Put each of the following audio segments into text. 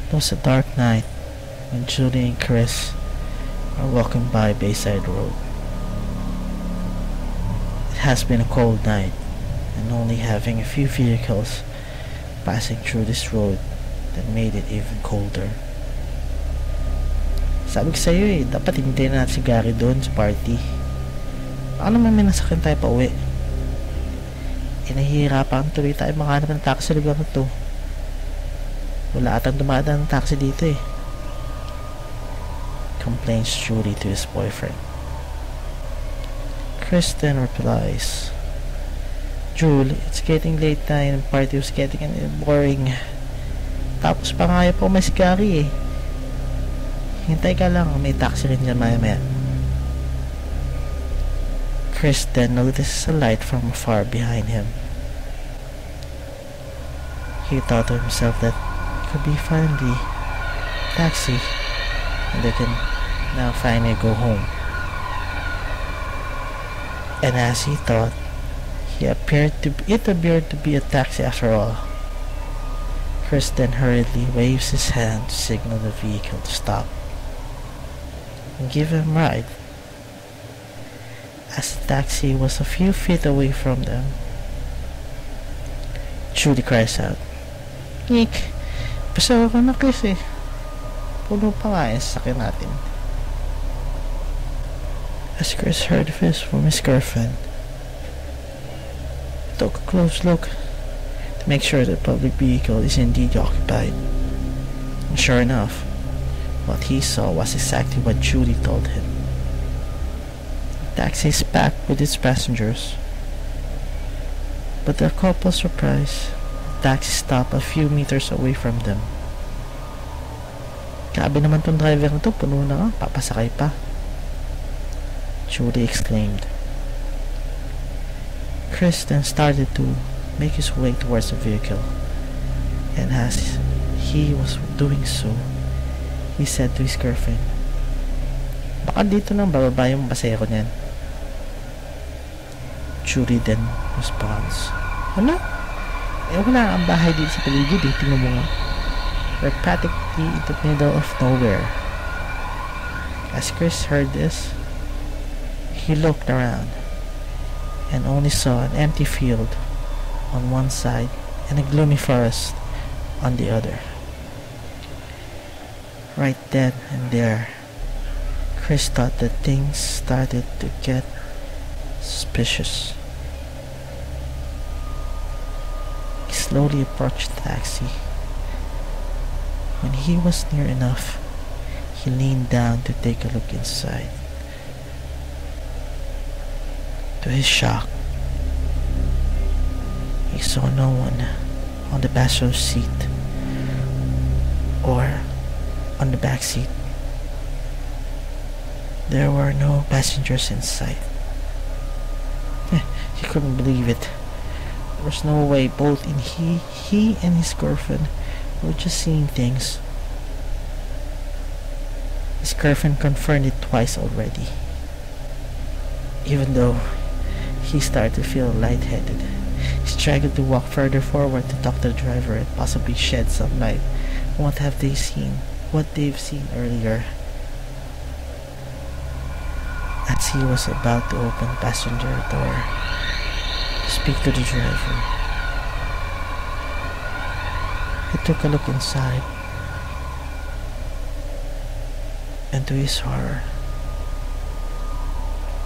It was a dark night when Julie and Chris are walking by Bayside Road. It has been a cold night, and only having a few vehicles passing through this road that made it even colder. Sabi ko sa'yo dapat hintayin na natin si Gary doon sa party. Baka naman may nasakyan tayo pa uwi. Nahihirapan tuloy tayo makahanap ng taxi sa lugar na to. Wala atang dumadaan ng taxi dito complains Julie to his boyfriend. Chris then replies, Jule, it's getting late na and the party was getting boring. Tapos pa nga po may si Gary Hintay ka lang, may taxi rin dyan maya-maya. Chris then notices a light from afar behind him. He thought to himself that it could be finally a taxi and they can now finally go home. And as he thought, it appeared to be a taxi after all. Chris then hurriedly waves his hand to signal the vehicle to stop and give him a ride. As the taxi was a few feet away from them, Julie cries out, Nick, pasawa ka na Chris Puno pa nga yung sasakyan natin. As Chris heard this from his girlfriend, he took a close look to make sure the public vehicle is indeed occupied. And sure enough, what he saw was exactly what Julie told him. The taxi is packed with its passengers. But to the couple's surprise, the taxi stopped a few meters away from them. Grabe naman tong driver na to, puno na nga, papasakay pa. Julie exclaimed. Chris then started to make his way towards the vehicle, and as he was doing so, he said to his girlfriend, baka dito nang bababa yung pasahero niyan. Julie then responds, wala? Wala ang bahay dito sa paligid tingnan mo nga. We're practically in the middle of nowhere. As Chris heard this, he looked around and only saw an empty field on one side and a gloomy forest on the other. Right then and there, Chris thought that things started to get suspicious. He slowly approached the taxi. When he was near enough, he leaned down to take a look inside. To his shock, he saw no one on the passenger seat or on the back seat. There were no passengers in sight. He couldn't believe it. There was no way both he and his girlfriend were just seeing things. His girlfriend confirmed it twice already. Even though he started to feel lightheaded, he struggled to walk further forward to talk to the driver and possibly shed some light on what they've seen earlier. As he was about to open the passenger door to speak to the driver, he took a look inside, and to his horror,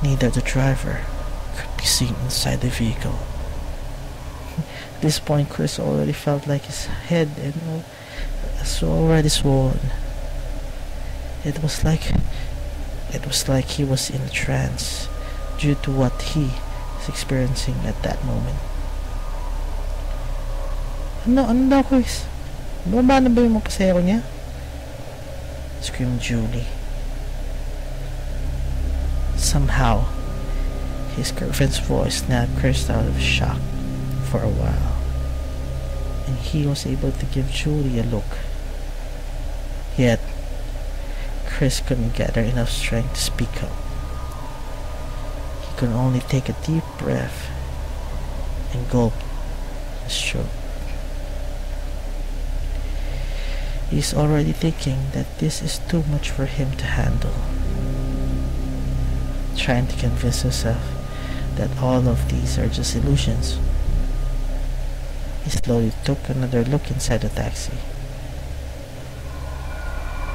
neither the driver could be seen inside the vehicle. At this point, Chris already felt like his head was already swollen. It was like he was in a trance due to what he was experiencing at that moment. Ano daw, Chris? Bumaba na ba yung mga pasahero niya? Screamed Julie. Somehow, his girlfriend's voice snapped Chris out of shock for a while, and he was able to give Julie a look. Yet, Chris couldn't gather enough strength to speak up. He could only take a deep breath and gulp his throat. He's already thinking that this is too much for him to handle, trying to convince himself that all of these are just illusions. He slowly took another look inside the taxi.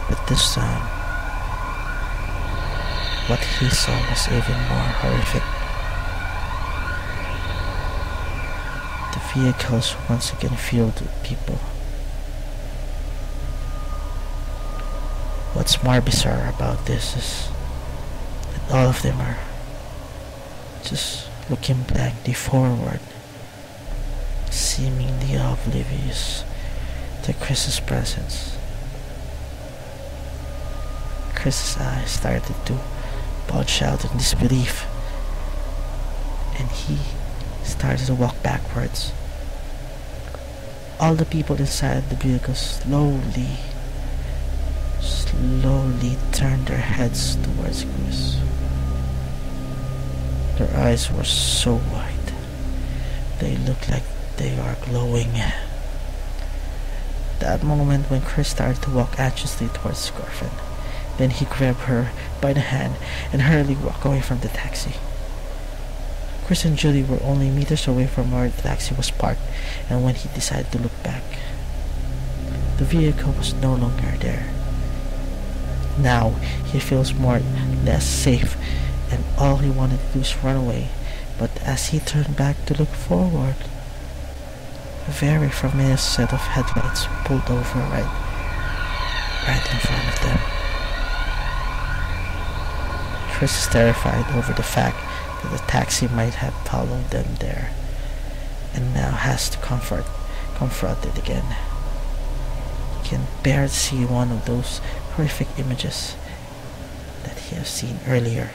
But this time, what he saw was even more horrific. The vehicles once again filled with people. What's more bizarre about this is that all of them are just looking blankly forward, seemingly oblivious to Chris's presence. Chris's eyes started to bulge out in disbelief, and he started to walk backwards. All the people inside the vehicle slowly turned their heads towards Chris. Their eyes were so wide, they looked like they are glowing. That moment when Chris started to walk anxiously towards his girlfriend. Then he grabbed her by the hand and hurriedly walked away from the taxi. Chris and Julie were only meters away from where the taxi was parked, and when he decided to look back, the vehicle was no longer there. Now he feels more or less safe, and all he wanted to do is run away. But as he turned back to look forward, a very familiar set of headlights pulled over right in front of them. Chris is terrified over the fact that the taxi might have followed them there, and now has to confront it again. He can bear to see one of those horrific images that he has seen earlier.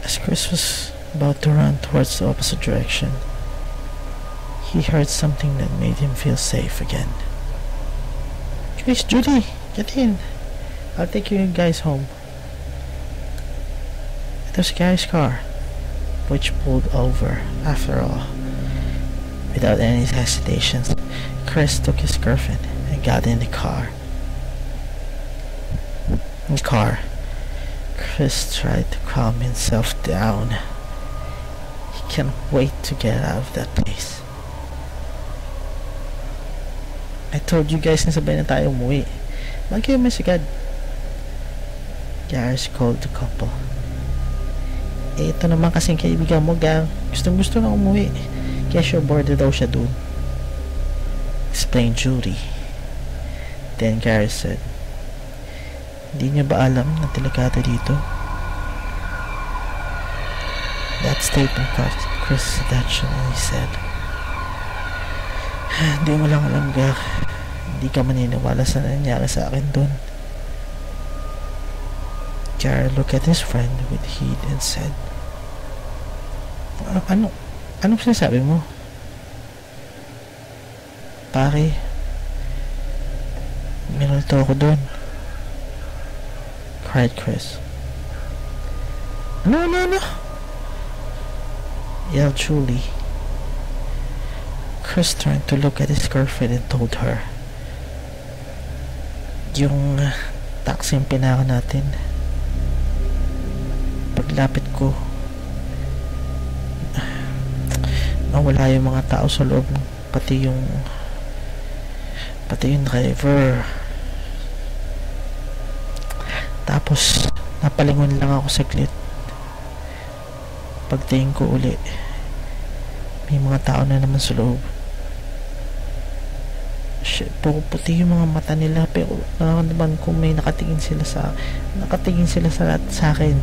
As Chris was about to run towards the opposite direction, he heard something that made him feel safe again. Chris, Judy, get in. I'll take you guys home. It was Gary's car, which pulled over after all. Without any hesitations, Chris took his girlfriend and got in the car. Chris tried to calm himself down. He can't wait to get out of that place. I told you guys na sabay na tayo umuwi. Bakit kayo masigad? Gary called the couple. Ito naman kasing kaibigan mo, Gar. Gustong-gusto na umuwi. Kaya sure boarded daw siya dun. Explained Judy. Then Gary said, hindi niya ba alam na delikado dito? That statement caught Chris' attention and he said, hindi mo lang alam, Gar. Hindi ka maniniwala sa nangyari sa akin dun. Gary looked at his friend with heat and said, Anong sinasabi mo? Pare, minulto ako dun, cried Chris. No, yelled Julie. Chris turned to look at his girlfriend and told her, yung taxi yung pinaka natin. Paglapit ko, nawala yung mga tao sa loob, pati yung driver. Tapos napalingon lang ako saglit. Pagtingin ko uli, may mga tao na naman sa loob. Shit, puti yung mga mata nila, pero naman kung may nakatingin sila sa akin.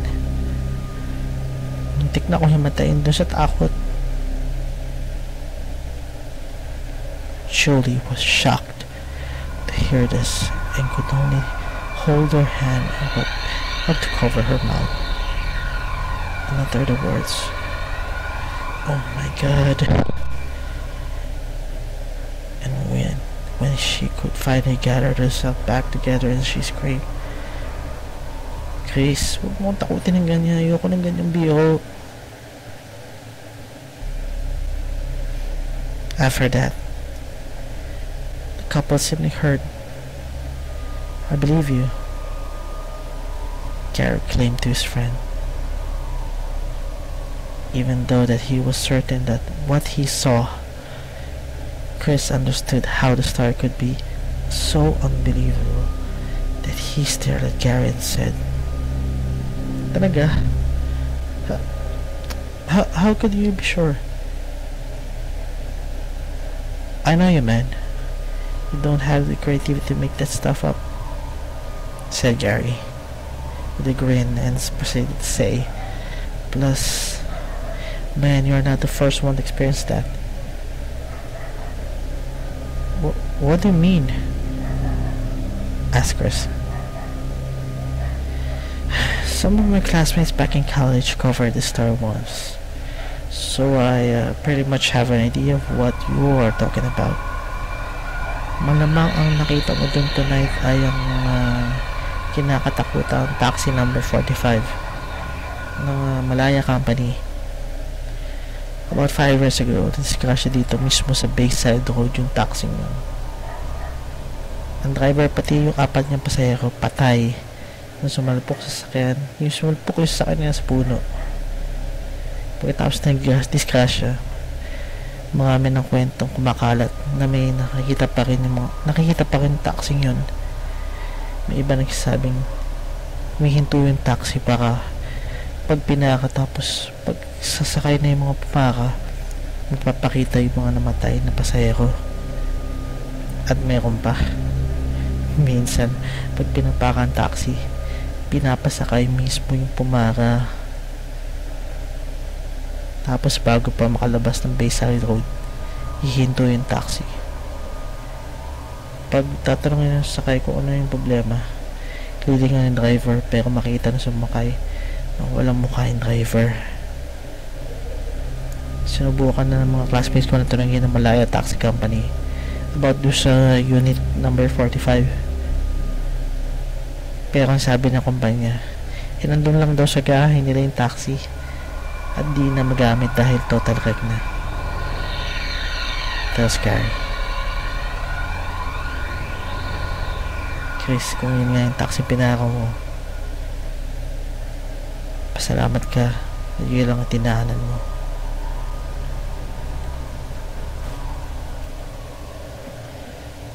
Muntik na akong himatayin doon sa takot. Julie was shocked to hear this and could only hold her hand up to cover her mouth and utter the words, "Oh my God." And when she could finally gather herself back together and she screamed, "Chris, huwag mo takutin ng ganyan. Ayoko ng ganyang biyo." After that, the couple simply heard, "I believe you," Gary claimed to his friend, even though that he was certain that what he saw. Chris understood how the story could be so unbelievable that he stared at Gary and said, "Talaga? How could you be sure?" "I know you, man. You don't have the creativity to make that stuff up," said Gary with a grin, and proceeded to say, "Plus, man, you're not the first one to experience that." What do you mean?" asked Chris. "Some of my classmates back in college covered this story once, so I pretty much have an idea of what you are talking about. Malamang ang nakita mo dun tonight ay ang kinakatakutang taxi number 45 ng Malaya Company. About 5 years ago, discussion dito mismo sa Bayside Road yung taxi niya. Ang driver pati yung 4 niyang pasahero patay nung sumalpok sa sakyan. Yung sumalpok yung sakyan niya sa puno. Pagkatapos ng discussion, marami ng kwentong kumakalat na may nakikita pa rin yung taxi yun. May iba nagsasabing humihinto yung taxi para pag pinaka, tapos pag sasakay na yung mga pumaka, magpapakita yung mga namatay na pasahero. At meron pa, minsan pag pinapaka ang taxi, pinapasakay mismo yung pumaka. Tapos bago pa makalabas ng Bayside Road, hihinto yung taxi. Pag tatanungin yung sakay kung ano yung problema, leading ng driver, pero makita na sumakay na walang mukha yung driver. Sinubukan na ng mga classmates ko na tunangin ng Malaya Taxi Company about do sa unit number 45. Pero ang sabi ng kumpanya, nandun lang daw sa garahe nila yung taxi at di na magamit dahil total wreck na. Tells Gary. Chris, kung yun nga yung taxi pinaka mo, pasalamat ka na yun lang ang tinahanan mo.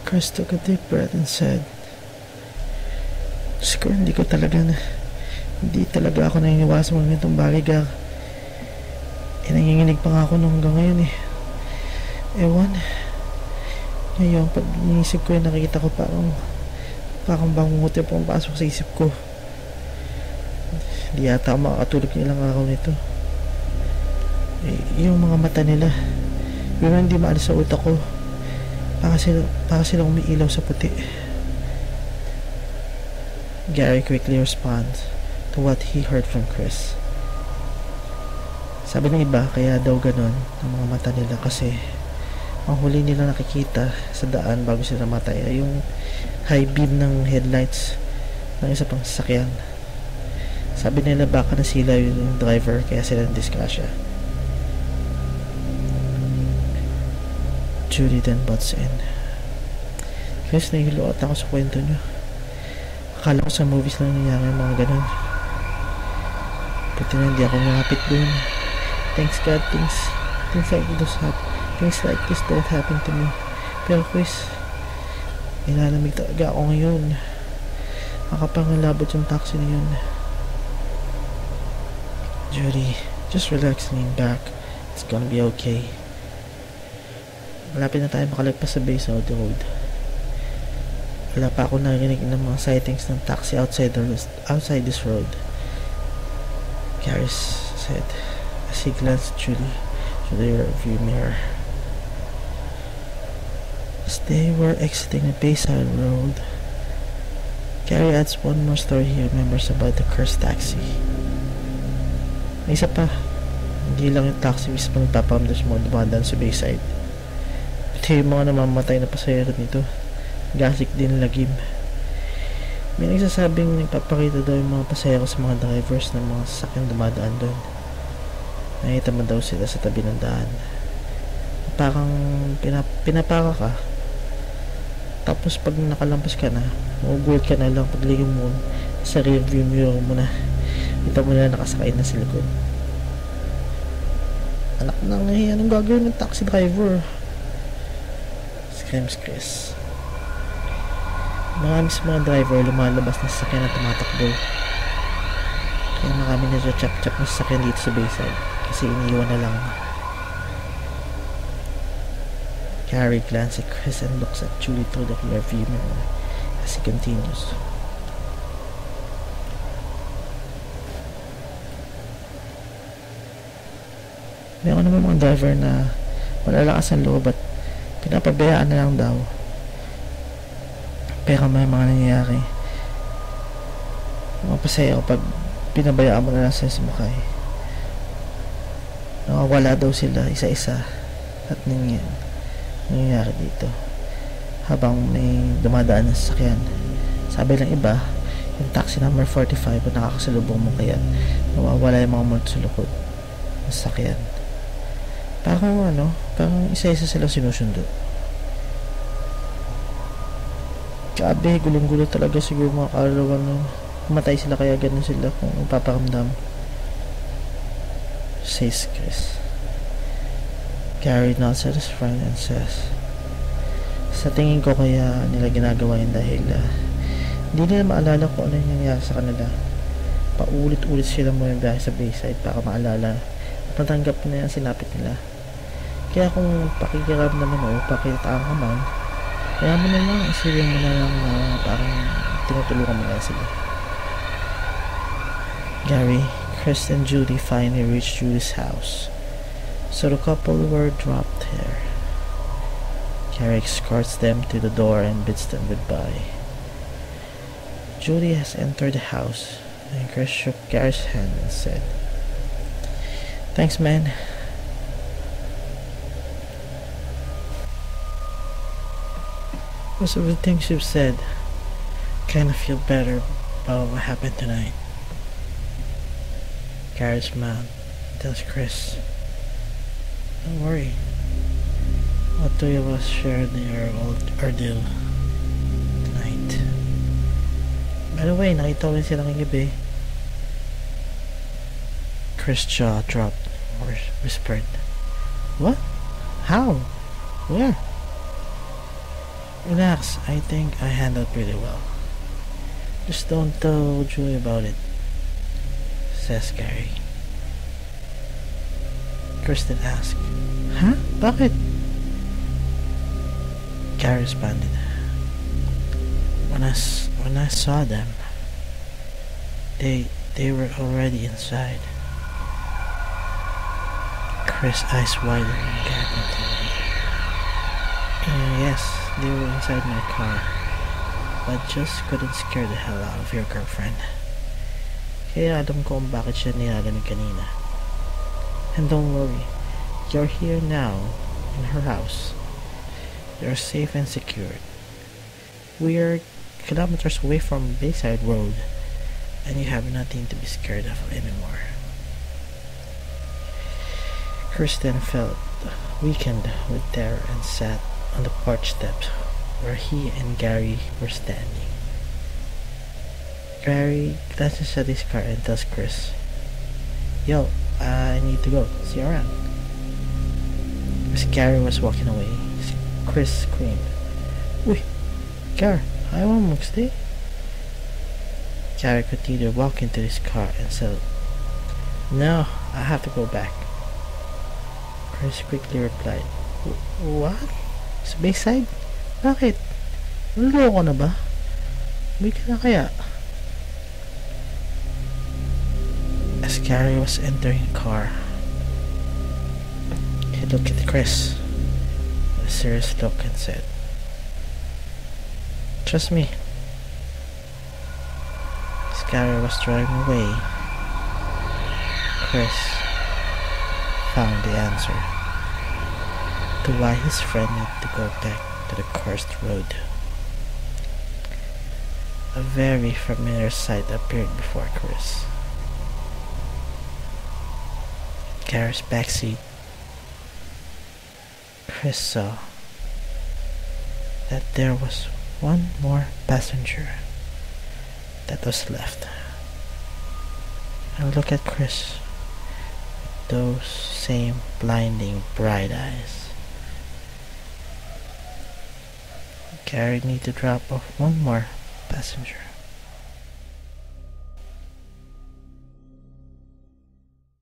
Chris took a deep breath and said, "Siguro hindi talaga ako naniniwala sa mga ganitong bagay, Gar. Nanginginig pa nga ako nung hanggang ngayon eh. Ewan, ngayon pag inisip ko yung nakikita ko parang bangungot yung pasok sa isip ko. Hindi yata ako makakatulog ng ilang araw nito. Yung mga mata nila, yun ang hindi maalis sa utak ko. Para silang umiilaw sa puti." Gary quickly responds to what he heard from Chris. Sabi ng iba, kaya daw ganon ang mga mata nila kasi ang huli nila nakikita sa daan bago sila matay ay yung high beam ng headlights ng isa pang sasakyan. Sabi nila baka nasila yung driver kaya sila na-disgrasya. Judy then butts in. Chris, nahihilo at ako sa kwento nyo. Akala ko sa movies lang nangyari yung mga ganun. Buti na hindi ako lumapit dun. Thanks God, things like this don't happen to me. Pero Chris, nilalamig talaga ako ngayon. Makapangalabot yung taxi na yun. Judy, just relax, lean back. It's gonna be okay. Malapit na tayo makalagpas sa Bayside Road. Wala pa ako narinig ng mga sightings ng taxi outside this road, Gary said as he glanced Judy through the rearview mirror. As they were exiting the Bayside Road, Gary adds one more story he remembers about the cursed taxi. May isa pa, hindi lang yung taxi mismo nagpaparamdam sa mga dumadaan sa Bayside, pati yung mga namamatay na pasahero nito. Gasik din lagim. May nagsasabing nagpapakita daw yung mga pasahero sa mga drivers ng mga sasakyang dumadaan doon. Nakita mo daw sila sa tabi ng daan. Parang pinapaka ka. Tapos pag nakalampas ka na, magugulat ka na lang paglingin mo sa rear view mirror mo na. Kita mo na nakasakay na sa likod. Anak nang anong gagawin ng taxi driver? Screams Chris. Marami sa mga driver lumalabas na sasakyan na tumatakbo. Kaya marami na chap-chap na sasakyan dito sa Bayside kasi iniiwan na lang. Gary glances at Chris and looks at Julie through the rearview mirror as he continues. Meron naman mga driver na malalakas ang loob at pinapabayaan na lang daw. Pero may mga nangyayari. Mapasaya ako pag pinabayaan mo na lang sila sumakay. Nakawala daw sila isa-isa at nangyayari dito habang may dumadaan na sasakyan. Sabi ng iba, yung taxi number 45 ang nakakasalubong mo kaya nawawala yung mga multo sa likod ng sasakyan. Parang isa-isa sila sinusundo. Grabe, gulong-gulo talaga siguro mga kaluluwa no. Matay sila kaya ganun sila kung paparamdam. Says Chris. Gary nods at his friend and says, sa tingin ko kaya nila ginagawa yun dahil hindi nila maalala kung ano yung nangyari sa kanila. Paulit-ulit sila mo yung biyahe sa Bayside para maalala at matanggap na yung sinapit nila. Kaya kung pakikiram naman o pakitaan ka man, kaya mo na lang isipin mo na lang na parang tinutulungan mo na sila. Gary, Chris and Judy finally reached Judy's house. So the couple were dropped here. Gary escorts them to the door and bids them goodbye. Judy has entered the house and Chris shook Gary's hand and said, "Thanks, man. Most of the things you've said kind of feel better about what happened tonight." Gary smiled and tells Chris, "Don't worry. All three of us shared our ordeal tonight." By the way, nakita ko rin sila kagabi. Chris' jaw dropped or whispered, "What? How? Where?" "Relax, I think I handled pretty well. Just don't tell Julie about it," says Gary. Kristen asked, "Huh? Bakit?" Gary responded, When I saw them, they were already inside." Chris' eyes widened and Gary continued, "Yes, they were inside my car, but just couldn't scare the hell out of your girlfriend. Kaya alam ko kung bakit siya nilalamig kanina. And don't worry, you're here now, in her house. You're safe and secured. We're kilometers away from Bayside Road, and you have nothing to be scared of anymore." Kristen felt weakened with terror and sat on the porch steps where he and Gary were standing. Gary glances at his car and tells Chris, "Yo, I need to go. See you around." As Gary was walking away, Chris screamed, "Uy, Gary, ayaw mo magstay?" Gary continued walking to his car and said, "No, I have to go back." Chris quickly replied, "What? Sa Bayside? Bakit? Naloko na ba? Uwi ka na kaya?" As Gary was entering the car, he looked at Chris with a serious look and said, "Trust me." As Gary was driving away, Chris found the answer to why his friend needed to go back to the cursed road. A very familiar sight appeared before Chris. Gary's backseat. Chris saw that there was one more passenger that was left. And look at Chris with those same blinding bright eyes. Carried me to drop off one more passenger.